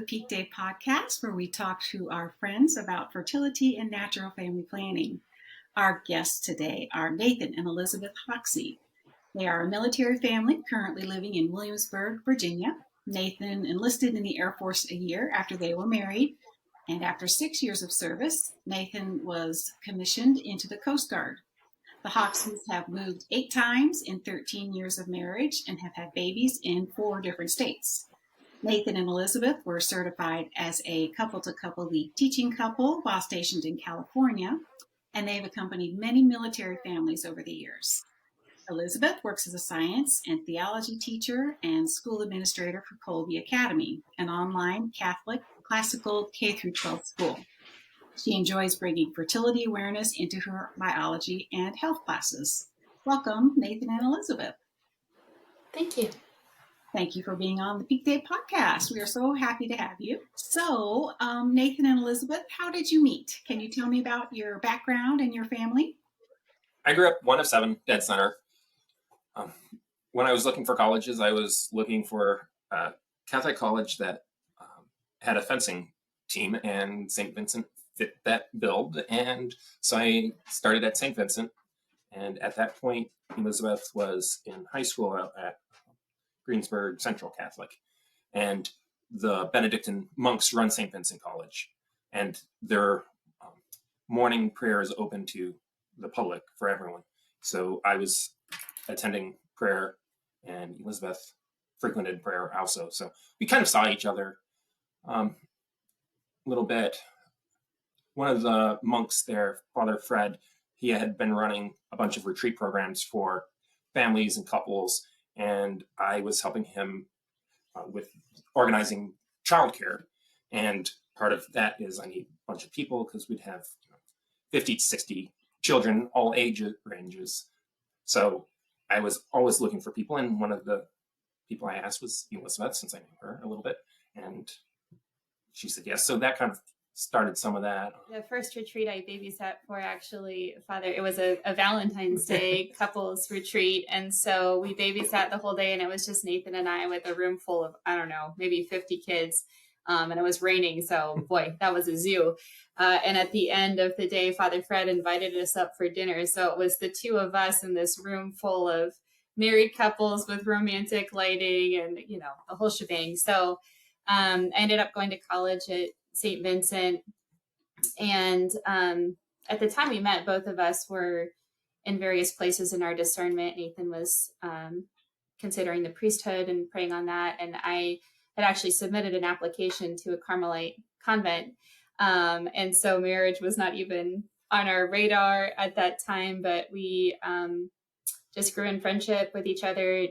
PeakDay podcast, where we talk to our friends about fertility and natural family planning. Our guests today are Nathan and Elizabeth Hoxie. They are a military family currently living in Williamsburg, Virginia. Nathan enlisted in the Air Force a year after they were married, and after 6 years of service, Nathan was commissioned into the Coast Guard. The Hoxies have moved 8 times in 13 years of marriage and have had babies in 4 different states. Nathan and Elizabeth were certified as a couple-to-couple league teaching couple while stationed in California, and they've accompanied many military families over the years. Elizabeth works as a science and theology teacher and school administrator for Colby Academy, an online Catholic classical K-12 school. She enjoys bringing fertility awareness into her biology and health classes. Welcome, Nathan and Elizabeth. Thank you. Thank you for being on the PeakDay podcast. We are so happy to have you. So, Nathan and Elizabeth, how did you meet? Can you tell me about your background and your family? I grew up one of 7, dead center. When I was looking for colleges, I was looking for a Catholic college that had a fencing team, and St. Vincent fit that build. And so I started at St. Vincent. And at that point, Elizabeth was in high school at Greensburg Central Catholic, and the Benedictine monks run St. Vincent College, and their morning prayer is open to the public for everyone. So I was attending prayer, and Elizabeth frequented prayer also. So we kind of saw each other a little bit. One of the monks there, Father Fred, he had been running a bunch of retreat programs for families and couples, and I was helping him with organizing childcare. And part of that is I need a bunch of people because we'd have 50 to 60 children, all age ranges. So I was always looking for people, and one of the people I asked was Elizabeth, since I knew her a little bit, and she said yes. So that kind of started some of that. The first retreat I babysat for, actually, Father, it was a Valentine's Day couples retreat. And so we babysat the whole day, and it was just Nathan and I with a room full of, I don't know, maybe 50 kids. And it was raining. So boy, that was a zoo. And at the end of the day, Father Fred invited us up for dinner. So it was the 2 of us in this room full of married couples with romantic lighting and, the whole shebang. So I ended up going to college at St. Vincent. And at the time we met, both of us were in various places in our discernment. Nathan was considering the priesthood and praying on that. And I had actually submitted an application to a Carmelite convent. And so marriage was not even on our radar at that time, but we just grew in friendship with each other.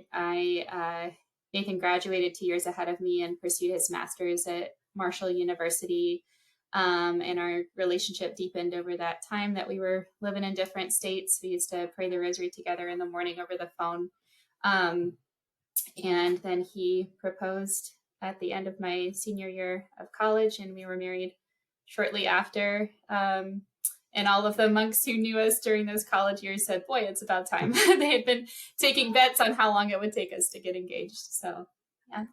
Nathan graduated 2 years ahead of me and pursued his master's at Marshall University. And our relationship deepened over that time that we were living in different states. We used to pray the rosary together in the morning over the phone. And then he proposed at the end of my senior year of college, and we were married shortly after. And all of the monks who knew us during those college years said, boy, it's about time. They had been taking bets on how long it would take us to get engaged. So, yeah.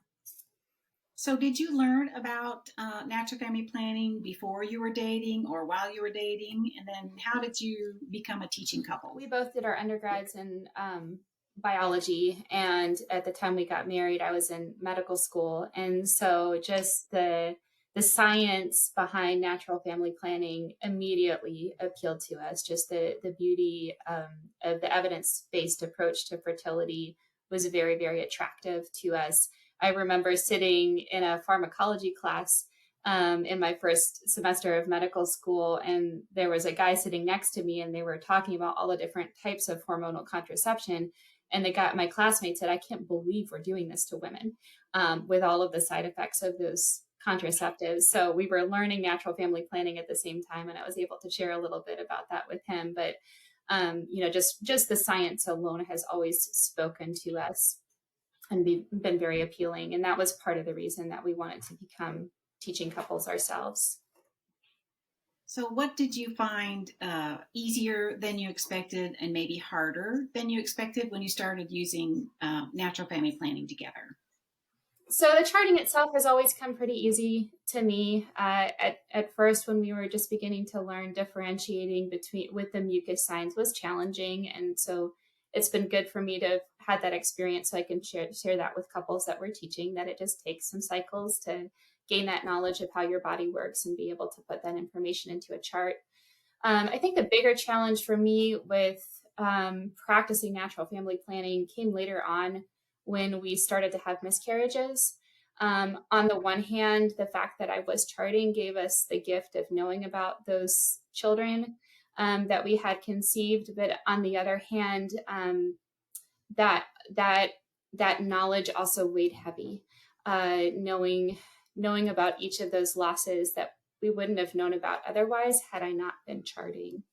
So did you learn about natural family planning before you were dating or while you were dating? And then how did you become a teaching couple? We both did our undergrads in biology. And at the time we got married, I was in medical school. And so just the science behind natural family planning immediately appealed to us. Just the beauty of the evidence-based approach to fertility was very, very attractive to us. I remember sitting in a pharmacology class in my first semester of medical school, and there was a guy sitting next to me, and they were talking about all the different types of hormonal contraception. And my classmate said, I can't believe we're doing this to women with all of the side effects of those contraceptives. So we were learning natural family planning at the same time, and I was able to share a little bit about that with him. But, just the science alone has always spoken to us and been very appealing. And that was part of the reason that we wanted to become teaching couples ourselves. So what did you find easier than you expected and maybe harder than you expected when you started using natural family planning together? So the charting itself has always come pretty easy to me. At first, when we were just beginning to learn differentiating between with the mucus signs was challenging, and so it's been good for me to have had that experience, so I can share that with couples that we're teaching. That it just takes some cycles to gain that knowledge of how your body works and be able to put that information into a chart. I think the bigger challenge for me with practicing natural family planning came later on when we started to have miscarriages. On the one hand, the fact that I was charting gave us the gift of knowing about those children that we had conceived, but on the other hand, that that that knowledge also weighed heavy. Knowing about each of those losses that we wouldn't have known about otherwise had I not been charting.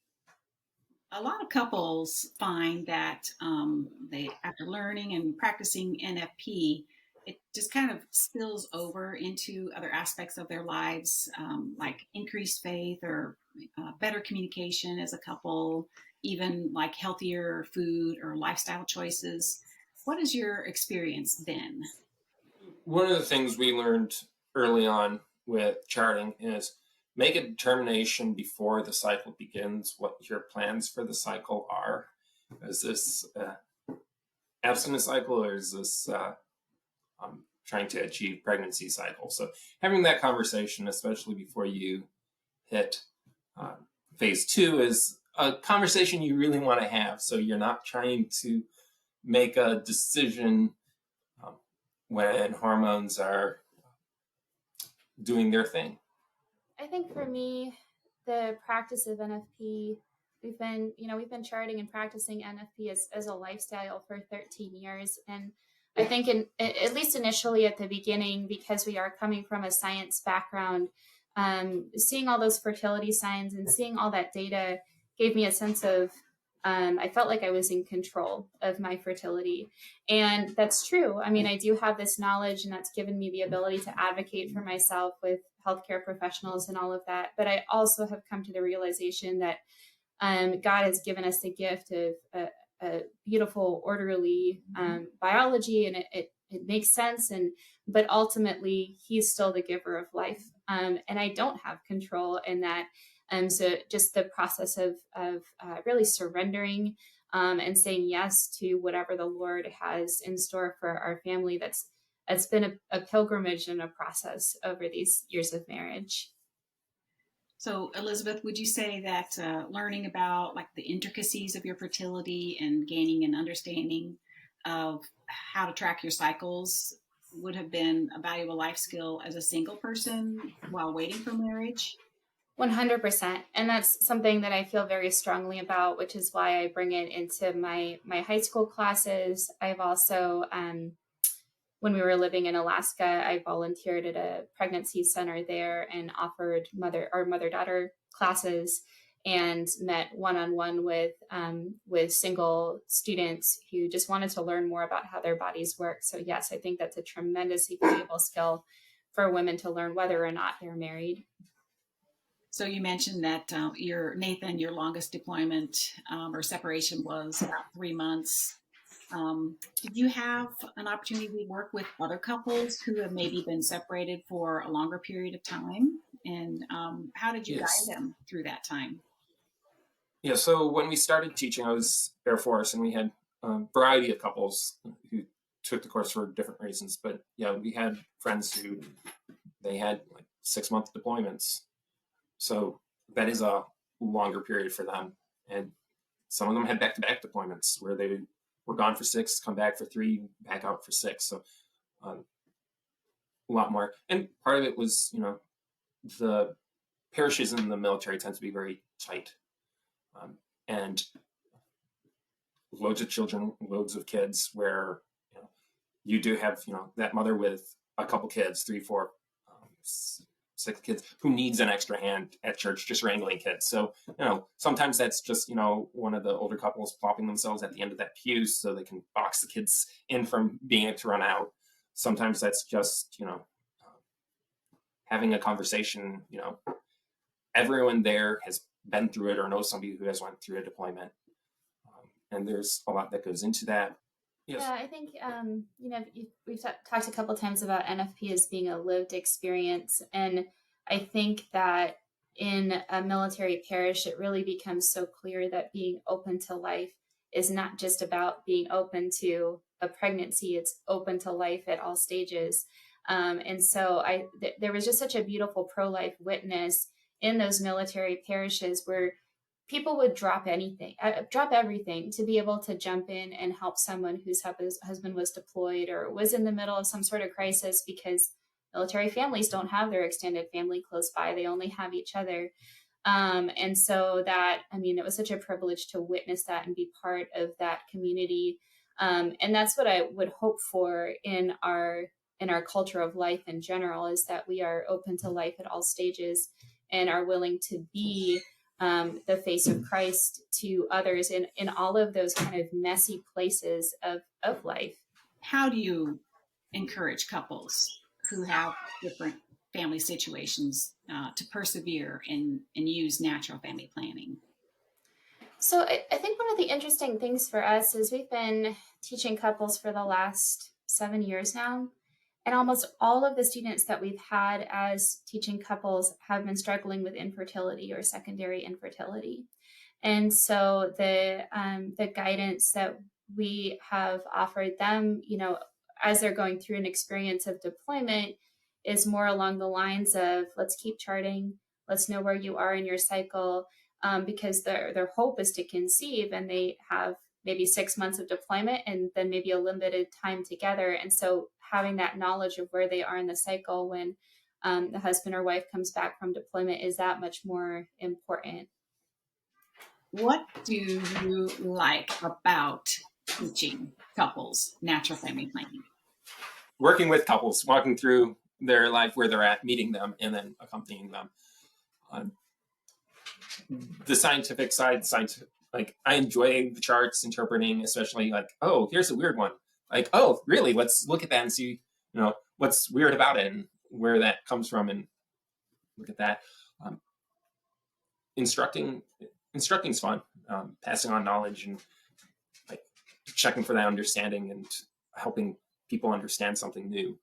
A lot of couples find that they, after learning and practicing NFP, it just kind of spills over into other aspects of their lives, like increased faith or better communication as a couple, even like healthier food or lifestyle choices. What has your experience been? One of the things we learned early on with charting is make a determination before the cycle begins what your plans for the cycle are. Is this abstinence cycle, or is this trying to achieve pregnancy cycle? So having that conversation, especially before you hit phase 2, is a conversation you really want to have. So you're not trying to make a decision when hormones are doing their thing. I think for me, the practice of NFP, we've been charting and practicing NFP as a lifestyle for 13 years. And I think at least initially at the beginning, because we are coming from a science background, seeing all those fertility signs and seeing all that data gave me a sense of, I felt like I was in control of my fertility. And that's true. I mean, I do have this knowledge, and that's given me the ability to advocate for myself with healthcare professionals and all of that. But I also have come to the realization that God has given us the gift of a beautiful, orderly biology, and it makes sense. But ultimately, He's still the giver of life, and I don't have control in that. So just the process of really surrendering and saying yes to whatever the Lord has in store for our family. That's been a pilgrimage and a process over these years of marriage. So, Elizabeth, would you say that learning about like the intricacies of your fertility and gaining an understanding of how to track your cycles would have been a valuable life skill as a single person while waiting for marriage? 100%. And that's something that I feel very strongly about, which is why I bring it into my high school classes. I've also, when we were living in Alaska, I volunteered at a pregnancy center there and offered mother-daughter classes and met one-on-one with single students who just wanted to learn more about how their bodies work. So yes, I think that's a tremendously valuable skill for women to learn whether or not they're married. So you mentioned that Nathan, your longest deployment or separation was about 3 months. Did you have an opportunity to work with other couples who have maybe been separated for a longer period of time? And how did you guide Yes. them through that time? Yeah, so when we started teaching, I was Air Force, and we had a variety of couples who took the course for different reasons. But yeah, we had friends who they had like 6-month deployments. So that is a longer period for them. And some of them had back-to-back deployments where they were gone for 6, come back for 3, back out for 6. So a lot more. And part of it was, the parishes in the military tend to be very tight. And loads of children, loads of kids, where you do have that mother with a couple kids, 3, 4, 6 kids, who needs an extra hand at church just wrangling kids. So sometimes that's just one of the older couples plopping themselves at the end of that pew so they can box the kids in from being able to run out. Sometimes that's just having a conversation. Everyone there has been through it or knows somebody who has went through a deployment. And there's a lot that goes into that. Yes. Yeah, I think we've talked a couple times about NFP as being a lived experience, and I think that in a military parish, it really becomes so clear that being open to life is not just about being open to a pregnancy; it's open to life at all stages. And so, there was just such a beautiful pro-life witness in those military parishes where people would drop everything to be able to jump in and help someone whose husband was deployed or was in the middle of some sort of crisis, because military families don't have their extended family close by. They only have each other. And so it was such a privilege to witness that and be part of that community. And that's what I would hope for in our culture of life in general, is that we are open to life at all stages and are willing to be the face of Christ to others in all of those kind of messy places of life. How do you encourage couples who have different family situations to persevere and use natural family planning? So I think one of the interesting things for us is we've been teaching couples for the last 7 years now. And almost all of the students that we've had as teaching couples have been struggling with infertility or secondary infertility. And so the guidance that we have offered them, as they're going through an experience of deployment, is more along the lines of, let's keep charting, let's know where you are in your cycle, because their hope is to conceive, and they have maybe 6 months of deployment and then maybe a limited time together. And so having that knowledge of where they are in the cycle when the husband or wife comes back from deployment is that much more important. What do you like about teaching couples natural family planning? Working with couples, walking through their life, where they're at, meeting them, and then accompanying them. The scientific side, like I enjoy the charts, interpreting, especially like, oh, here's a weird one. Like, oh, really? Let's look at that and see, what's weird about it and where that comes from, and look at that. Instructing's fun. Passing on knowledge and like checking for that understanding and helping people understand something new.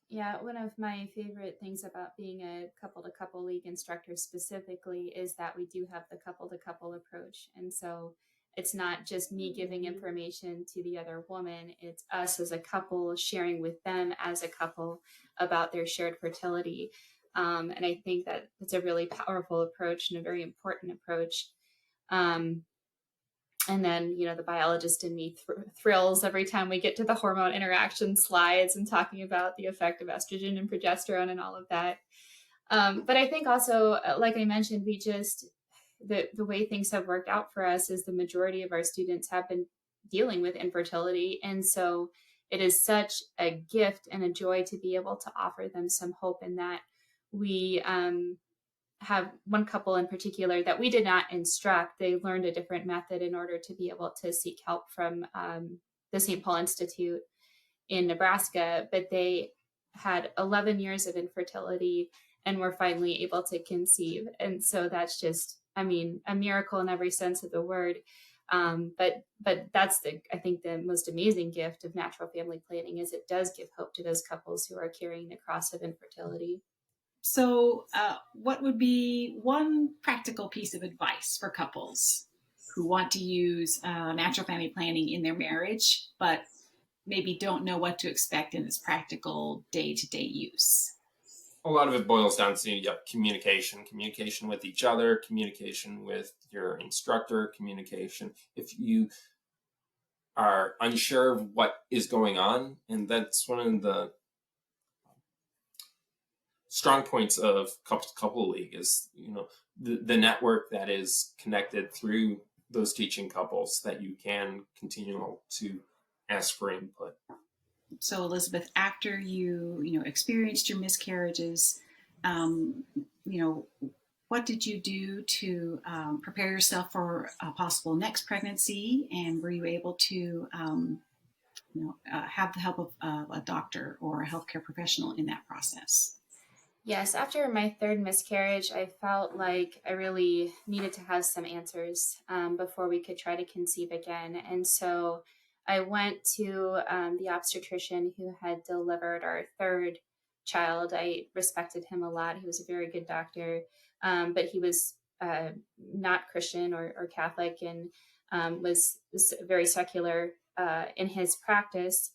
Yeah, one of my favorite things about being a couple to couple league instructor specifically is that we do have the couple to couple approach. And so it's not just me giving information to the other woman, it's us as a couple sharing with them as a couple about their shared fertility. And I think that it's a really powerful approach and a very important approach. And then, the biologist in me thrills every time we get to the hormone interaction slides and talking about the effect of estrogen and progesterone and all of that. But I think also, like I mentioned, the way things have worked out for us is the majority of our students have been dealing with infertility. And so it is such a gift and a joy to be able to offer them some hope in that. We have one couple in particular that we did not instruct. They learned a different method in order to be able to seek help from the St. Paul Institute in Nebraska, but they had 11 years of infertility and were finally able to conceive. And so that's just, a miracle in every sense of the word. But that's I think the most amazing gift of natural family planning is it does give hope to those couples who are carrying the cross of infertility. So, what would be one practical piece of advice for couples who want to use natural family planning in their marriage, but maybe don't know what to expect in its practical day-to-day use? A lot of it boils down to communication with each other, communication with your instructor, communication. If you are unsure of what is going on, and that's one of the strong points of couple league is the network that is connected through those teaching couples that you can continue to ask for input. So, Elizabeth, after you experienced your miscarriages, what did you do to prepare yourself for a possible next pregnancy, and were you able to have the help of a doctor or a healthcare professional in that process? Yes, after my third miscarriage, I felt like I really needed to have some answers before we could try to conceive again. And so I went to the obstetrician who had delivered our third child. I respected him a lot. He was a very good doctor, but he was not Christian or Catholic, and was very secular in his practice.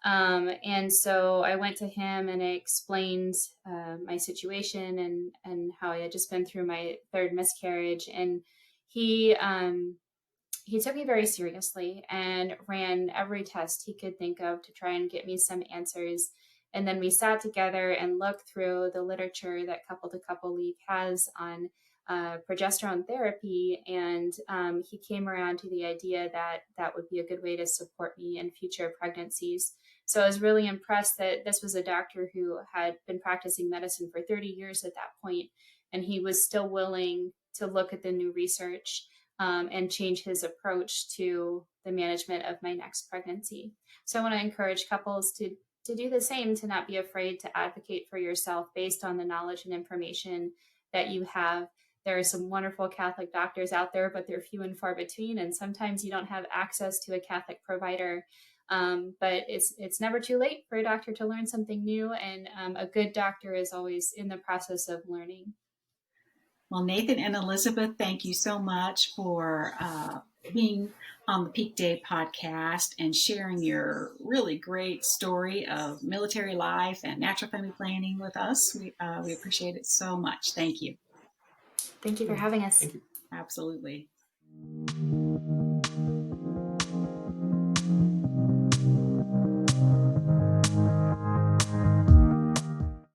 And so I went to him and I explained my situation and how I had just been through my third miscarriage. And he took me very seriously and ran every test he could think of to try and get me some answers. And then we sat together and looked through the literature that Couple to Couple Leave has on progesterone therapy. And he came around to the idea that that would be a good way to support me in future pregnancies. So I was really impressed that this was a doctor who had been practicing medicine for 30 years at that point, and he was still willing to look at the new research and change his approach to the management of my next pregnancy. So I want to encourage couples to do the same, to not be afraid to advocate for yourself based on the knowledge and information that you have. There are some wonderful Catholic doctors out there, but they're few and far between, and sometimes you don't have access to a Catholic provider. But it's never too late for a doctor to learn something new, and a good doctor is always in the process of learning. Well, Nathan and Elizabeth, thank you so much for being on the PeakDay podcast and sharing your really great story of military life and natural family planning with us. We appreciate it so much. Thank you. Thank you for having us. Thank you. Absolutely.